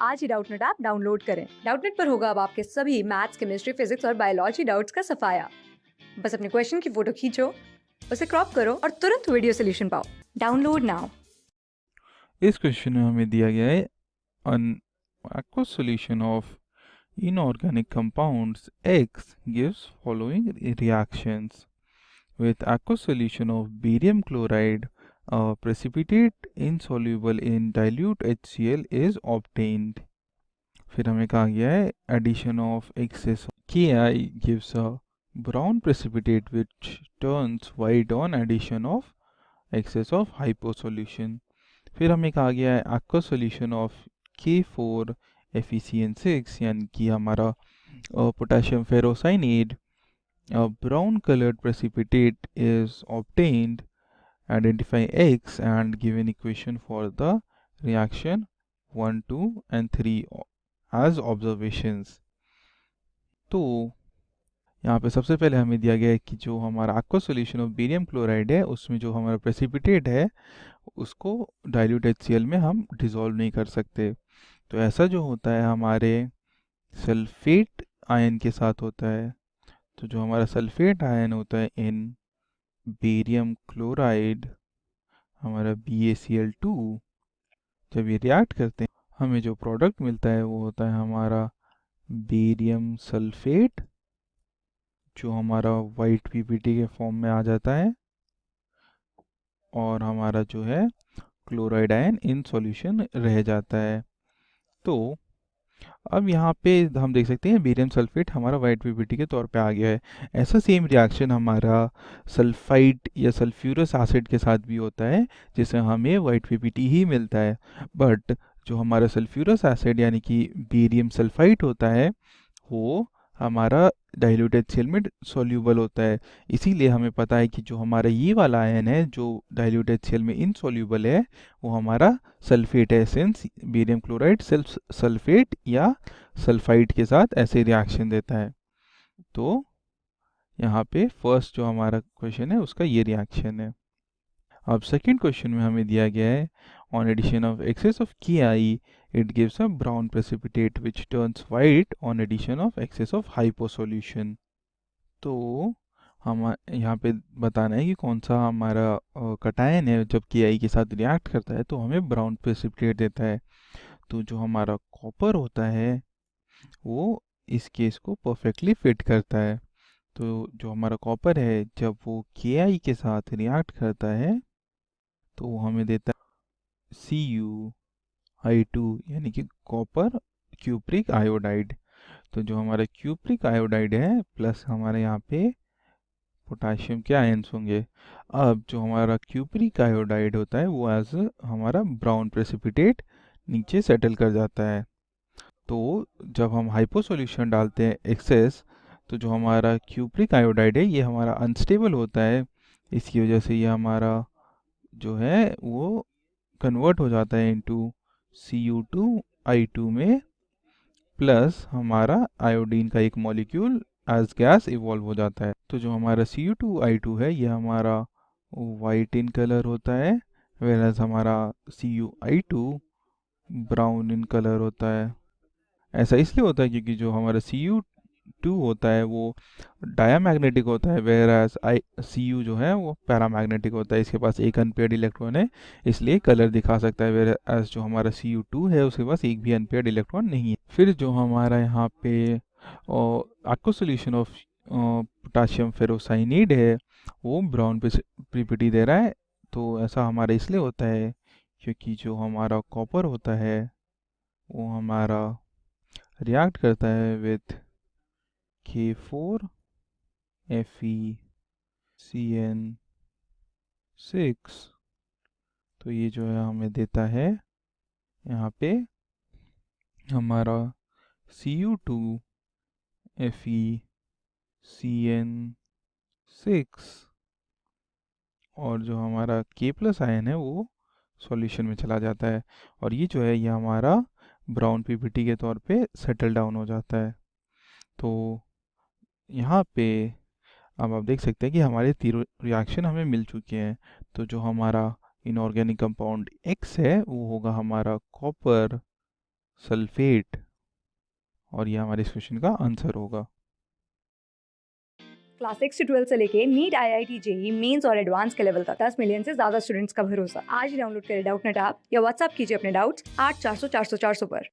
आज ही Doubtnut app download करें। Doubtnut पर होगा अब आपके सभी मैथ्स, केमिस्ट्री, फिजिक्स और बायोलॉजी डाउट्स का सफाया। बस अपने क्वेश्चन की फोटो खींचो, उसे क्रॉप करो और तुरंत वीडियो सोल्यूशन पाओ। Download now. इस क्वेश्चन में हमें दिया गया है an aqueous solution of inorganic compounds X gives following reactions. With aqueous solution of barium chloride, a precipitate insoluble in dilute HCl is obtained. फिर हमें कहा गया है addition of excess Ki gives a brown precipitate which turns white on addition of excess of hypo solution. फिर हमें कहा गया है aqueous solution of K4 FeCN6 यानी कि हमारा potassium ferrocyanide, a brown colored precipitate is obtained. Identify X and give an equation for the reaction 1, 2 and 3 as observations. तो यहाँ पे सबसे पहले हमें दिया गया है कि जो हमारा aqueous solution of barium chloride है उसमें जो हमारा प्रेसिपिटेट है उसको डाइल्यूट HCl में हम डिसॉल्व नहीं कर सकते। तो ऐसा जो होता है हमारे सल्फेट आयन के साथ होता है। तो जो हमारा सल्फेट आयन होता है इन बेरियम क्लोराइड, हमारा BaCl2, जब ये रिएक्ट करते हैं हमें जो प्रोडक्ट मिलता है वो होता है हमारा बेरियम सल्फेट, जो हमारा वाइट पीपीटी के फॉर्म में आ जाता है, और हमारा जो है क्लोराइड आयन इन सॉल्यूशन रह जाता है। तो अब यहाँ पे हम देख सकते हैं बेरियम सल्फेट हमारा वाइट पीपीटी के तौर पे आ गया है। ऐसा सेम रिएक्शन हमारा सल्फाइड या सल्फ्यूरस एसिड के साथ भी होता है, जिससे हमें वाइट पीपीटी ही मिलता है। बट जो हमारा सल्फ्यूरस एसिड यानी कि बेरियम सल्फाइड होता है वो हमारा डाइल्यूट HCl में सॉल्यूबल होता है। इसीलिए हमें पता है कि जो हमारा ये वाला आयन है जो डाइल्यूट HCl में इनसॉल्यूबल है वो हमारा सल्फेट है, सिंस बेरियम क्लोराइड सल्फेट या सल्फाइड के साथ ऐसे रिएक्शन देता है। तो यहाँ पे फर्स्ट जो हमारा क्वेश्चन है उसका ये रिएक्शन है। अब सेकंड क्वेश्चन में हमें दिया गया है on addition of excess of Ki it gives a brown precipitate which turns white on addition of excess of hypo solution. तो हम यहाँ पे बताना है कि कौन सा हमारा कटायन है जब Ki के साथ रिएक्ट करता है तो हमें ब्राउन प्रेसिपिटेट देता है। तो जो हमारा कॉपर होता है वो इस केस को परफेक्टली फिट करता है। तो जो हमारा कॉपर है जब वो Ki के साथ रिएक्ट करता है तो वो हमें देता है CuI2 यानी कि कॉपर क्यूप्रिक आयोडाइड। तो जो हमारा क्यूप्रिक आयोडाइड है प्लस हमारे यहाँ पे पोटाशियम के आयंस होंगे। अब जो हमारा क्यूप्रिक आयोडाइड होता है वो एज हमारा ब्राउन प्रेसिपिटेट नीचे सेटल कर जाता है। तो जब हम हाइपो सॉल्यूशन डालते हैं एक्सेस, तो जो हमारा क्यूप्रिक आयोडाइड है ये हमारा अनस्टेबल होता है। इसकी वजह से ये हमारा जो है वो कन्वर्ट हो जाता है इनटू Cu2I2 में, प्लस हमारा आयोडीन का एक मॉलिक्यूल एज गैस इवॉल्व हो जाता है। तो जो हमारा Cu2I2 है ये हमारा वाइट इन कलर होता है, वेराज हमारा CuI2 ब्राउन इन कलर होता है। ऐसा इसलिए होता है क्योंकि जो हमारा Cu2 होता है वो डायामैग्नेटिक होता है, वेराज Cu जो है वो पैरामैग्नेटिक होता है। इसके पास एक अनपेयर्ड इलेक्ट्रॉन है इसलिए कलर दिखा सकता है, वेराज जो हमारा Cu2 है उसके पास एक भी अनपेयर्ड इलेक्ट्रॉन नहीं है। फिर जो हमारा यहाँ पे aqueous solution of potassium ferrocyanide है वो ब्राउन प्रीपिटी दे रहा है। तो ऐसा हमारा इसलिए होता है क्योंकि जो हमारा कॉपर होता है वो हमारा रिएक्ट करता है विथ K4 FeCN6। तो ये जो है हमें देता है यहाँ पे हमारा Cu2 FeCN6, और जो हमारा K प्लस आयन है वो सॉल्यूशन में चला जाता है, और ये जो है ये हमारा ब्राउन पीपीटी के तौर पे सेटल डाउन हो जाता है। तो यहाँ पे अब आप देख सकते हैं कि हमारे तीनों रिएक्शन हमें मिल चुके हैं। तो जो हमारा इनऑर्गेनिक कंपाउंड X है वो होगा हमारा कॉपर सल्फेट, और ये हमारे इस क्वेश्चन का आंसर होगा। क्लास 6 से 12 से लेके नीट, IIT, जेई मेंस और एडवांस के लेवल तक 10 मिलियन से ज्यादा स्टूडेंट्स का भरोसा। आज ही डाउनलोड करें डाउटनेट ऐप या व्हाट्सएप कीजिए अपने डाउट्स 8400 400 400 पर।